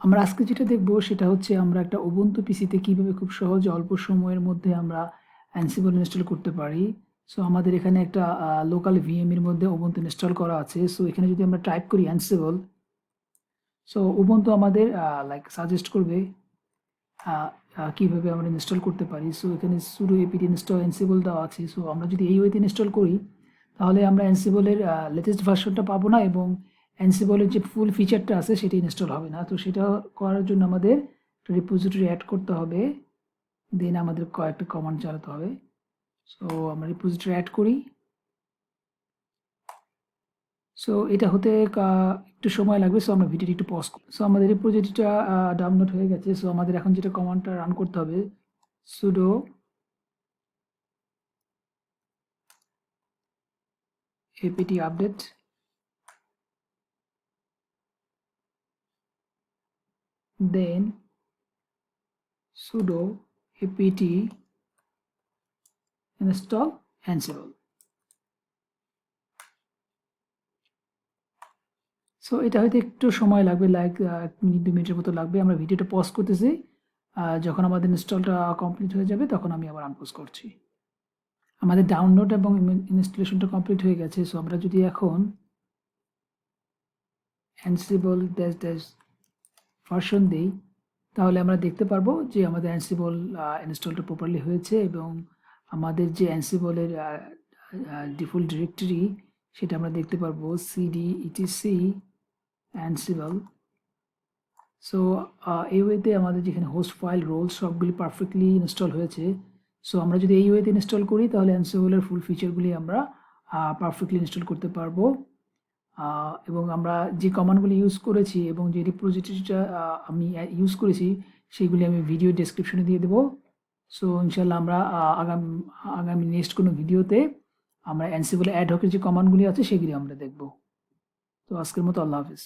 আমরা আজকে যেটা দেখব সেটা হচ্ছে আমরা একটা উবুন্টু পিসিতে কিভাবে খুব সহজে অল্প সময়ের মধ্যে আমরা অ্যানসিবল ইনস্টল করতে পারি। সো আমাদের এখানে একটা লোকাল ভিএম এর মধ্যে উবুন্টু ইনস্টল করা আছে। সো এখানে যদি আমরা টাইপ করি অ্যানসিবল, সো উবুন্টু আমাদের সাজেস্ট করবে কিভাবে আমরা ইনস্টল করতে পারি। সো এখানে sudo apt install অ্যানসিবল দেওয়া আছে। সো আমরা যদি এই ওয়েতে ইনস্টল করি তাহলে আমরা অ্যানসিবলের লেটেস্ট ভার্সনটা পাবো না এবং অ্যানসিবলের যে ফুল ফিচারটা আছে সেটা ইনস্টল হবে না। তো সেটা করার জন্য আমাদের রিপোজিটরি অ্যাড করতে হবে, দেন আমাদের কয়েকটা কমান্ড চালাতে হবে। সো আমরা রিপোজিটরি অ্যাড করি। সো এটা হতে একটু সময় লাগবে। সো আমরা ভিডিওটি একটু পজ করি। সো আমাদের রিপোজিটরিটা ডাউনলোড হয়ে গেছে। সো আমাদের এখন যেটা কমান্ডটা রান করতে হবে, sudo apt update then sudo apt install ansible। So এটা হয়তো একটু সময় লাগবে, লাইক 1 মিনিট 2 মিনিটের মতো লাগবে। আমরা ভিডিওটা পজ করতেছি। যখন আমাদের ইনস্টলটা কমপ্লিট হয়ে যাবে তখন আমি আবার আনপজ করছি। আমাদের ডাউনলোড এবং ইনস্টলেশনটা কমপ্লিট হয়ে গেছে। সো আমরা যদি এখন ansible ভার্সন দেই তাহলে আমরা দেখতে পারবো যে আমাদের অ্যানসিবল ইনস্টলটা প্রপারলি হয়েছে এবং আমাদের যে অ্যানসিবলের ডিফল্ট ডিরেক্টরি সেটা আমরা দেখতে পারবো cd etc ansible। সো এই ওয়েতে আমাদের যেখানে হোস্ট ফাইল রোল সবগুলি পারফেক্টলি ইনস্টল হয়েছে। সো আমরা যদি এই ওয়েতে ইনস্টল করি তাহলে অ্যানসিবলের ফুল ফিচারগুলি আমরা পারফেক্টলি ইনস্টল করতে পারবো। এবং আমরা যে কমান্ডগুলি ইউজ করেছি এবং যে রিপোজিটরিটা আমি ইউজ করেছি সেগুলি আমি ভিডিও ডেসক্রিপশনে দিয়ে দেবো। সো ইনশাল্লাহ আমরা আগামী নেক্সট কোনো ভিডিওতে আমরা অ্যানসিবলে অ্যাড হকের যে কমান্ডগুলি আছে সেগুলি আমরা দেখব। তো আজকের মতো আল্লাহ হাফিজ।